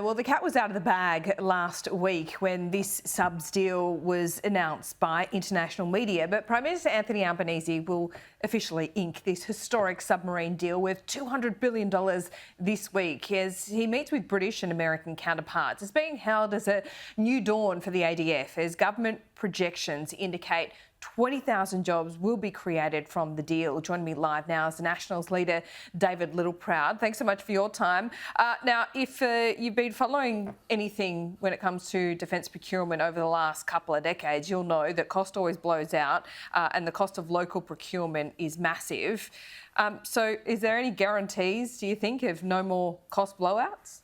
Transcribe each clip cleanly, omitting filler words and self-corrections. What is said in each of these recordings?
Well, the cat was out of the bag last week when this subs deal was announced by international media, but Prime Minister Anthony Albanese will officially ink this historic submarine deal worth $200 billion this week as he meets with British and American counterparts. It's being hailed as a new dawn for the ADF as government projections indicate 20,000 jobs will be created from the deal. Joining me live now is the Nationals leader, David Littleproud. Thanks so much for your time. Now, if you've been following anything when it comes to defence procurement over the last couple of decades, you'll know that cost always blows out and the cost of local procurement is massive. So is there any guarantees, do you think, of no more cost blowouts?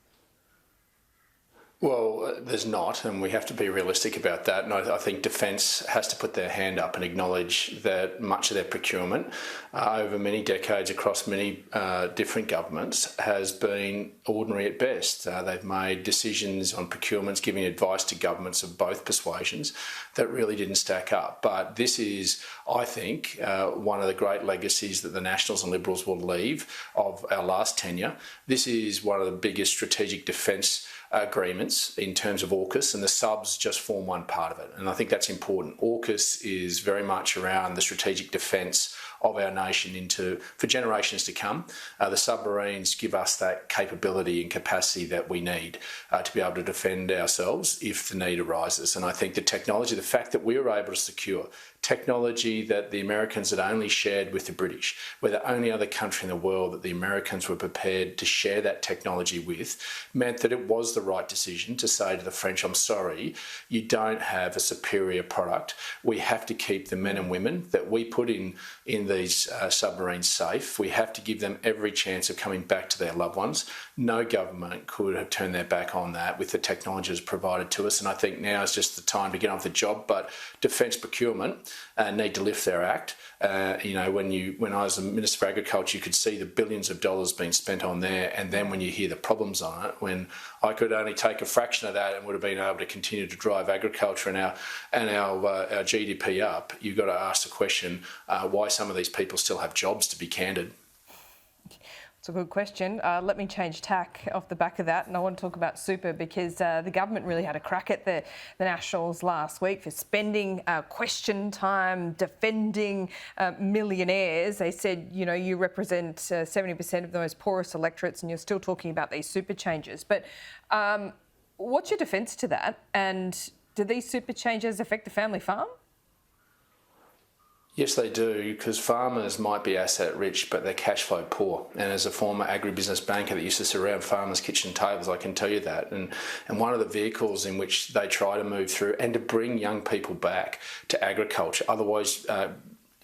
Well, there's not, and we have to be realistic about that. And I think Defence has to put their hand up and acknowledge that much of their procurement over many decades across many different governments has been ordinary at best. They've made decisions on procurements, giving advice to governments of both persuasions that really didn't stack up. But this is, I think, one of the great legacies that the Nationals and Liberals will leave of our last tenure. This is one of the biggest strategic defence agreements in terms of AUKUS, and the subs just form one part of it. And I think that's important. AUKUS is very much around the strategic defence of our nation for generations to come. The submarines give us that capability and capacity that we need to be able to defend ourselves if the need arises. And I think the technology, the fact that we were able to secure technology that the Americans had only shared with the British, we're the only other country in the world that the Americans were prepared to share that technology with, meant that it was the right decision to say to the French, I'm sorry, you don't have a superior product. We have to keep the men and women that we put in these submarines safe. We have to give them every chance of coming back to their loved ones. No government could have turned their back on that with the technology that's provided to us. And I think now is just the time to get on with the job. But defence procurement need to lift their act. When I was the Minister for Agriculture, you could see the billions of dollars being spent on there. And then when you hear the problems on it, when I could only take a fraction of that and would have been able to continue to drive agriculture and our GDP up, you've got to ask the question why some of these people still have jobs, to be candid. It's a good question. Let me change tack off the back of that, and I want to talk about super because the government really had a crack at the Nationals last week for spending question time defending millionaires. They said, you represent 70% of the most poorest electorates and you're still talking about these super changes. But what's your defence to that? And do these super changes affect the family farm? Yes, they do, because farmers might be asset rich, but they're cash flow poor. And as a former agribusiness banker that used to sit around farmers' kitchen tables, I can tell you that. And one of the vehicles in which they try to move through and to bring young people back to agriculture, otherwise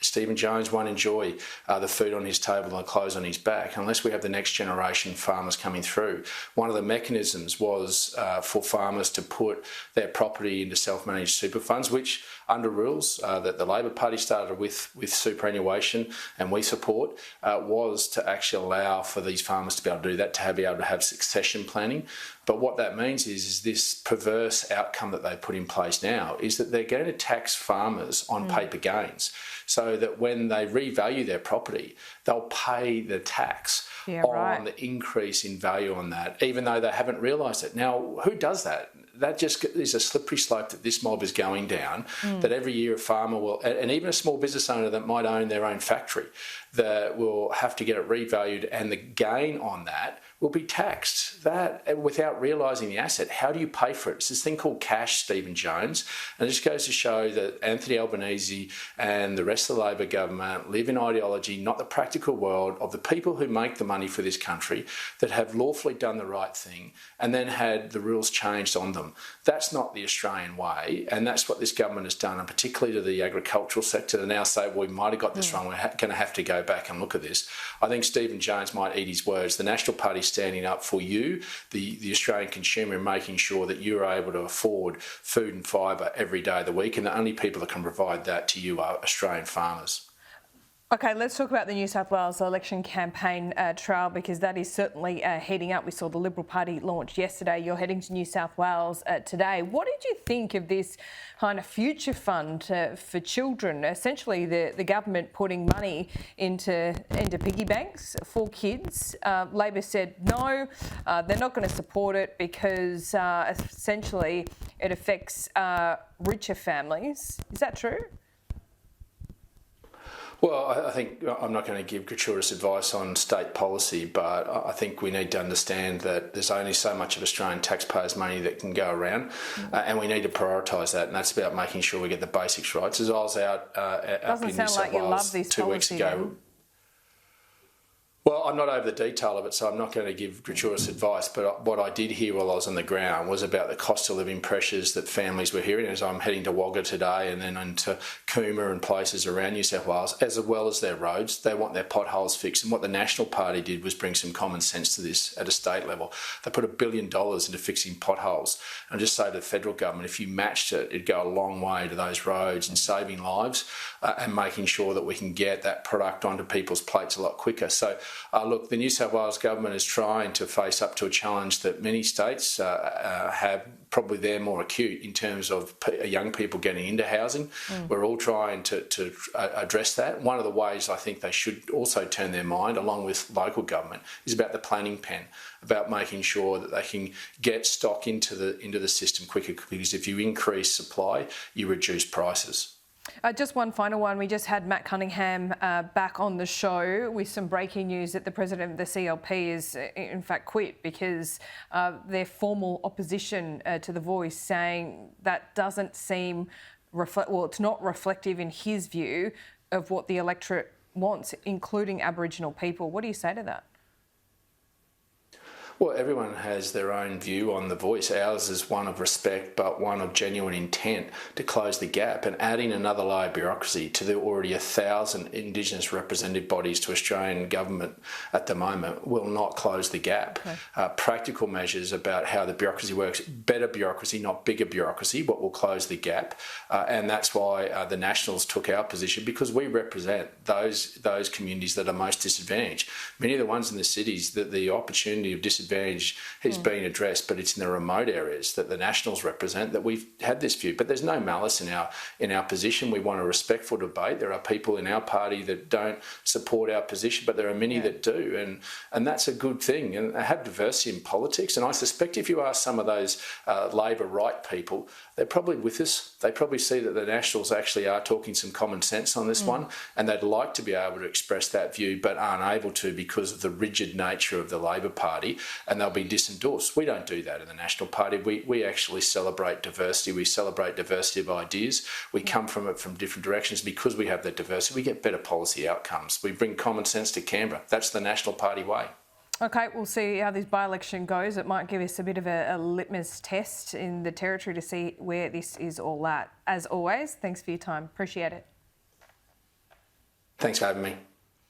Stephen Jones won't enjoy the food on his table and the clothes on his back unless we have the next generation farmers coming through. One of the mechanisms was for farmers to put their property into self-managed super funds, which under rules that the Labor Party started with superannuation and we support, was to actually allow for these farmers to be able to do that, to be able to have succession planning. But what that means is this perverse outcome that they put in place now is that they're going to tax farmers on paper gains, so that when they revalue their property, they'll pay the tax on the increase in value on that, even though they haven't realised it. Now, who does that? That just is a slippery slope that this mob is going down, that every year a farmer will, and even a small business owner that might own their own factory, that will have to get it revalued, and the gain on that will be taxed. That, without realising the asset, how do you pay for it? It's this thing called cash, Stephen Jones, and it just goes to show that Anthony Albanese and the rest of the Labor government live in ideology, not the practical world of the people who make the money for this country, that have lawfully done the right thing and then had the rules changed on them. That's not the Australian way, and that's what this government has done, and particularly to the agricultural sector, to now say, well, we might have got this wrong, we're going to have to go back and look at this. I think Stephen Jones might eat his words. The National Party standing up for you, the Australian consumer, and making sure that you're able to afford food and fibre every day of the week, and the only people that can provide that to you are Australian farmers. Okay, let's talk about the New South Wales election campaign trail, because that is certainly heating up. We saw the Liberal Party launch yesterday. You're heading to New South Wales today. What did you think of this kind of future fund for children? Essentially, the government putting money into piggy banks for kids. Labor said no, they're not going to support it because essentially it affects richer families. Is that true? Well, I think I'm not going to give gratuitous advice on state policy, but I think we need to understand that there's only so much of Australian taxpayers' money that can go around, and we need to prioritise that, and that's about making sure we get the basics right. So as I was out up in New South Wales 2 weeks ago. Then. Well, I'm not over the detail of it, so I'm not going to give gratuitous advice, but what I did hear while I was on the ground was about the cost of living pressures that families were hearing as I'm heading to Wagga today and then into Cooma and places around New South Wales, as well as their roads. They want their potholes fixed, and what the National Party did was bring some common sense to this at a state level. They put $1 billion into fixing potholes. And just say to the federal government, if you matched it, it'd go a long way to those roads and saving lives and making sure that we can get that product onto people's plates a lot quicker. So look, the New South Wales government is trying to face up to a challenge that many states have. Probably they're more acute in terms of young people getting into housing. We're all trying to address that. One of the ways I think they should also turn their mind, along with local government, is about the planning pen, about making sure that they can get stock into the system quicker, because if you increase supply, you reduce prices. Just one final one. We just had Matt Cunningham back on the show with some breaking news that the president of the CLP is in fact quit because their formal opposition to The Voice, saying that doesn't seem it's not reflective in his view of what the electorate wants, including Aboriginal people. What do you say to that? Well, everyone has their own view on The Voice. Ours is one of respect, but one of genuine intent to close the gap, and adding another layer of bureaucracy to the already 1,000 Indigenous representative bodies to Australian government at the moment will not close the gap. Okay. Practical measures about how the bureaucracy works, better bureaucracy, not bigger bureaucracy, what will close the gap. And that's why the Nationals took our position, because we represent those communities that are most disadvantaged. Many of the ones in the cities that the opportunity of disadvantage has been addressed, but it's in the remote areas that the Nationals represent that we've had this view. But there's no malice in our position. We want a respectful debate. There are people in our party that don't support our position, but there are many that do, and that's a good thing. And have diversity in politics. And I suspect if you ask some of those Labor right people, they're probably with us. They probably see that the Nationals actually are talking some common sense on this one, and they'd like to be able to express that view, but aren't able to because of the rigid nature of the Labor Party, and they'll be disendorsed. We don't do that in the National Party. We actually celebrate diversity. We celebrate diversity of ideas. We come from it from different directions. Because we have that diversity, we get better policy outcomes. We bring common sense to Canberra. That's the National Party way. Okay, we'll see how this by-election goes. It might give us a bit of a litmus test in the Territory to see where this is all at. As always, thanks for your time. Appreciate it. Thanks for having me.